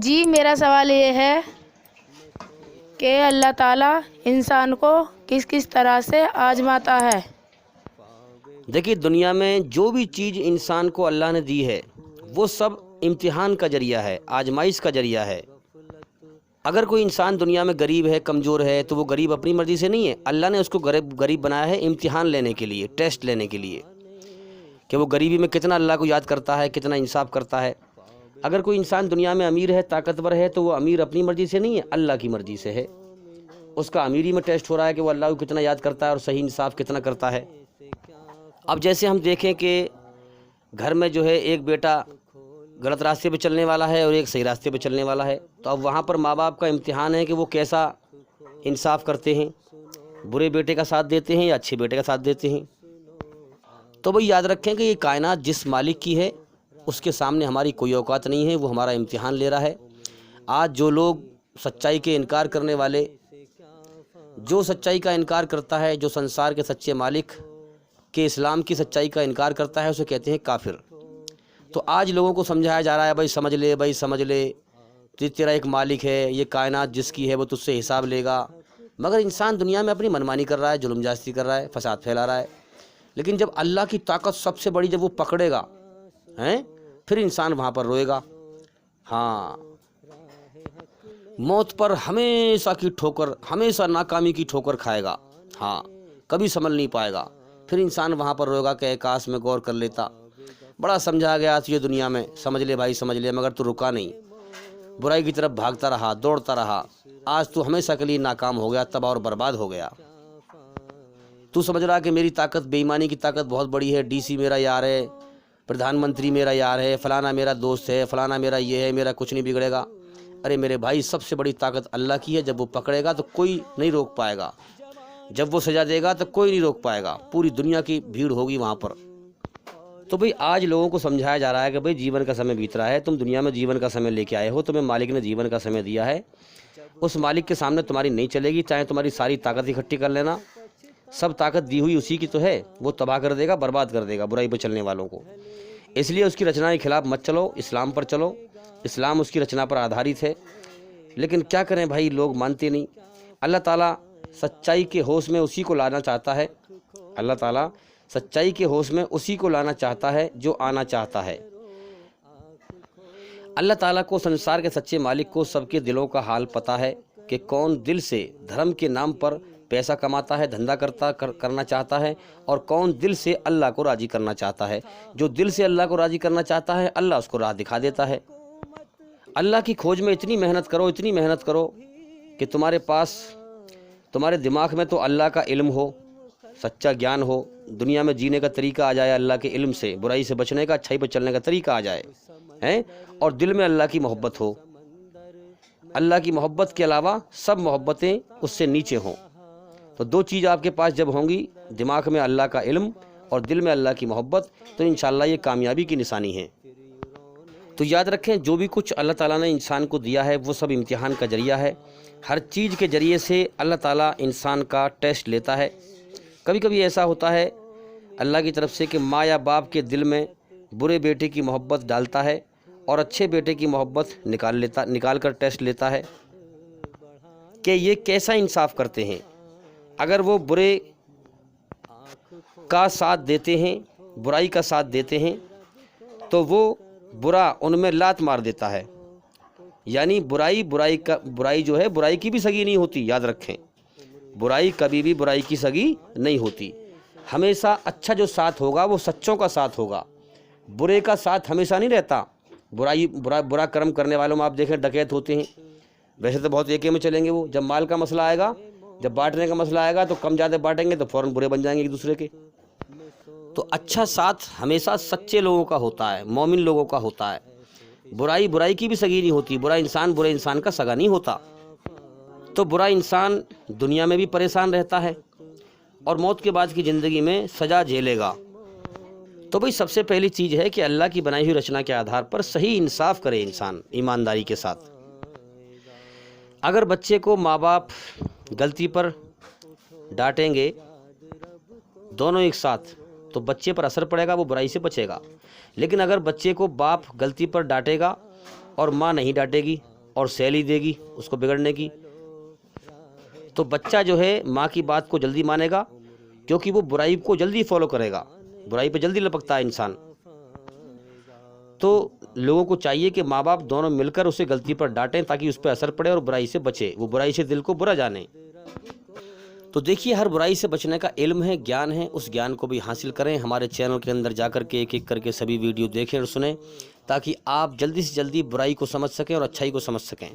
جی میرا سوال یہ ہے کہ اللہ تعالیٰ انسان کو کس کس طرح سے آزماتا ہے؟ دیکھیے، دنیا میں جو بھی چیز انسان کو اللہ نے دی ہے وہ سب امتحان کا ذریعہ ہے، آزمائش کا ذریعہ ہے۔ اگر کوئی انسان دنیا میں غریب ہے، کمزور ہے، تو وہ غریب اپنی مرضی سے نہیں ہے، اللہ نے اس کو غریب بنایا ہے امتحان لینے کے لیے، ٹیسٹ لینے کے لیے، کہ وہ غریبی میں کتنا اللہ کو یاد کرتا ہے، کتنا انصاف کرتا ہے۔ اگر کوئی انسان دنیا میں امیر ہے، طاقتور ہے، تو وہ امیر اپنی مرضی سے نہیں ہے، اللہ کی مرضی سے ہے۔ اس کا امیری میں ٹیسٹ ہو رہا ہے کہ وہ اللہ کو کتنا یاد کرتا ہے اور صحیح انصاف کتنا کرتا ہے۔ اب جیسے ہم دیکھیں کہ گھر میں جو ہے ایک بیٹا غلط راستے پہ چلنے والا ہے اور ایک صحیح راستے پہ چلنے والا ہے، تو اب وہاں پر ماں باپ کا امتحان ہے کہ وہ کیسا انصاف کرتے ہیں، برے بیٹے کا ساتھ دیتے ہیں یا اچھے بیٹے کا ساتھ دیتے ہیں۔ تو بھئی یاد رکھیں کہ یہ کائنات جس مالک کی ہے اس کے سامنے ہماری کوئی اوقات نہیں ہے، وہ ہمارا امتحان لے رہا ہے۔ آج جو لوگ سچائی کے انکار کرنے والے، جو سچائی کا انکار کرتا ہے، جو سنسار کے سچے مالک کے اسلام کی سچائی کا انکار کرتا ہے، اسے کہتے ہیں کافر۔ تو آج لوگوں کو سمجھایا جا رہا ہے بھائی سمجھ لے، بھائی سمجھ لے، تیرا ایک مالک ہے، یہ کائنات جس کی ہے وہ تجھ سے حساب لے گا۔ مگر انسان دنیا میں اپنی منمانی کر رہا ہے، ظلم جاستی کر رہا ہے، فساد پھیلا رہا ہے۔ لیکن جب اللہ کی طاقت سب سے بڑی جب وہ پکڑے گا پھر انسان وہاں پر روئے گا۔ ہاں، موت پر ہمیشہ کی ٹھوکر، ہمیشہ ناکامی کی ٹھوکر کھائے گا، ہاں، کبھی سنبھل نہیں پائے گا۔ پھر انسان وہاں پر روئے گا کہ اے کاش میں غور کر لیتا، بڑا سمجھا گیا تجھے دنیا میں، سمجھ لے بھائی سمجھ لے، مگر تو رکا نہیں، برائی کی طرف بھاگتا رہا، دوڑتا رہا، آج تو ہمیشہ کے لیے ناکام ہو گیا، تباہ اور برباد ہو گیا۔ تو سمجھ رہا کہ میری طاقت، بے ایمانی کی طاقت بہت بڑی ہے، ڈی سی میرا یار ہے، پردھان منتری میرا یار ہے، فلانا میرا دوست ہے، فلانا میرا یہ ہے، میرا کچھ نہیں بگڑے گا۔ ارے میرے بھائی، سب سے بڑی طاقت اللہ کی ہے، جب وہ پکڑے گا تو کوئی نہیں روک پائے گا، جب وہ سزا دے گا تو کوئی نہیں روک پائے گا، پوری دنیا کی بھیڑ ہوگی وہاں پر۔ تو بھئی آج لوگوں کو سمجھایا جا رہا ہے کہ بھئی جیون کا سمے بیت رہا ہے، تم دنیا میں جیون کا سمے لے کے آئے ہو، تمہیں مالک نے جیون کا سمے دیا ہے، اس مالک کے سامنے تمہاری نہیں چلے گی، چاہے تمہاری ساری طاقت اکٹھی کر لینا، سب طاقت دی ہوئی اسی کی تو ہے، وہ تباہ کر دے گا، برباد کر دے گا برائی پہ چلنے والوں کو۔ اس لیے اس کی رچنا کے خلاف مت چلو، اسلام پر چلو، اسلام اس کی رچنا پر آدھارت ہے۔ لیکن کیا کریں بھائی، لوگ مانتے نہیں۔ اللہ تعالیٰ سچائی کے ہوش میں اسی کو لانا چاہتا ہے، اللہ تعالیٰ سچائی کے ہوش میں اسی کو لانا چاہتا ہے جو آنا چاہتا ہے۔ اللہ تعالیٰ کو، سنسار کے سچے مالک کو سب کے دلوں کا حال پتہ ہے کہ کون دل سے دھرم کے نام پر پیسہ کماتا ہے، دھندا کرنا چاہتا ہے، اور کون دل سے اللہ کو راضی کرنا چاہتا ہے۔ جو دل سے اللہ کو راضی کرنا چاہتا ہے، اللہ اس کو راہ دکھا دیتا ہے۔ اللہ کی کھوج میں اتنی محنت کرو، اتنی محنت کرو کہ تمہارے پاس، تمہارے دماغ میں تو اللہ کا علم ہو، سچا گیان ہو، دنیا میں جینے کا طریقہ آ جائے اللہ کے علم سے، برائی سے بچنے کا، اچھائی پہ چلنے کا طریقہ آ جائے، اور دل میں اللہ کی محبت ہو۔ اللہ کی محبت کے علاوہ سب محبتیں اس سے نیچے ہوں۔ تو دو چیز آپ کے پاس جب ہوں گی، دماغ میں اللہ کا علم اور دل میں اللہ کی محبت، تو انشاءاللہ یہ کامیابی کی نشانی ہے۔ تو یاد رکھیں، جو بھی کچھ اللہ تعالیٰ نے انسان کو دیا ہے وہ سب امتحان کا ذریعہ ہے۔ ہر چیز کے ذریعے سے اللہ تعالیٰ انسان کا ٹیسٹ لیتا ہے۔ کبھی کبھی ایسا ہوتا ہے اللہ کی طرف سے کہ ماں یا باپ کے دل میں برے بیٹے کی محبت ڈالتا ہے اور اچھے بیٹے کی محبت نکال کر ٹیسٹ لیتا ہے کہ یہ کیسا انصاف کرتے ہیں۔ اگر وہ برے کا ساتھ دیتے ہیں، برائی کا ساتھ دیتے ہیں، تو وہ برا ان میں لات مار دیتا ہے۔ یعنی برائی جو ہے، برائی کی بھی سگی نہیں ہوتی، یاد رکھیں، برائی کبھی بھی برائی کی سگی نہیں ہوتی۔ ہمیشہ اچھا جو ساتھ ہوگا وہ سچوں کا ساتھ ہوگا، برے کا ساتھ ہمیشہ نہیں رہتا۔ برا کرم کرنے والوں میں آپ دیکھیں ڈکیت ہوتے ہیں، ویسے تو بہت ایکے میں چلیں گے، وہ جب مال کا مسئلہ آئے گا، جب بانٹنے کا مسئلہ آئے گا تو کم زیادہ بانٹیں گے تو فوراً برے بن جائیں گے ایک دوسرے کے۔ تو اچھا ساتھ ہمیشہ سچے لوگوں کا ہوتا ہے، مومن لوگوں کا ہوتا ہے۔ برائی کی بھی سگی نہیں ہوتی، برا انسان برے انسان کا سگا نہیں ہوتا۔ تو برا انسان دنیا میں بھی پریشان رہتا ہے اور موت کے بعد کی زندگی میں سزا جھیلے گا۔ تو بھئی سب سے پہلی چیز ہے کہ اللہ کی بنائی ہوئی رچنا کے آدھار پر صحیح انصاف کرے انسان، ایمانداری کے ساتھ۔ اگر بچے کو ماں باپ غلطی پر ڈانٹیں گے دونوں ایک ساتھ تو بچے پر اثر پڑے گا، وہ برائی سے بچے گا۔ لیکن اگر بچے کو باپ غلطی پر ڈانٹے گا اور ماں نہیں ڈانٹے گی اور سیلی دے گی اس کو بگڑنے کی، تو بچہ جو ہے ماں کی بات کو جلدی مانے گا، کیونکہ وہ برائی کو جلدی فالو کرے گا، برائی پہ جلدی لپکتا ہے انسان۔ تو لوگوں کو چاہیے کہ ماں باپ دونوں مل کر اسے غلطی پر ڈانٹیں تاکہ اس پہ اثر پڑے اور برائی سے بچے، وہ برائی سے دل کو برا جانے۔ تو دیکھیے، ہر برائی سے بچنے کا علم ہے، گیان ہے، اس گیان کو بھی حاصل کریں۔ ہمارے چینل کے اندر جا کر کے ایک ایک کر کے سبھی ویڈیو دیکھیں اور سنیں، تاکہ آپ جلدی سے جلدی برائی کو سمجھ سکیں اور اچھائی کو سمجھ سکیں۔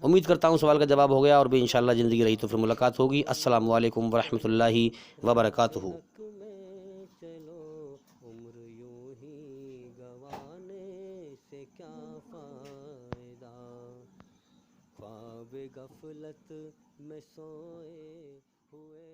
امید کرتا ہوں سوال کا جواب ہو گیا، اور بھی انشاءاللہ زندگی رہی تو پھر ملاقات ہوگی۔ السلام علیکم ورحمۃ اللہ وبرکاتہ۔ عمر یوں ہی گوانے سے کیا فائدہ، خواب غفلت میں سوئے ہوئے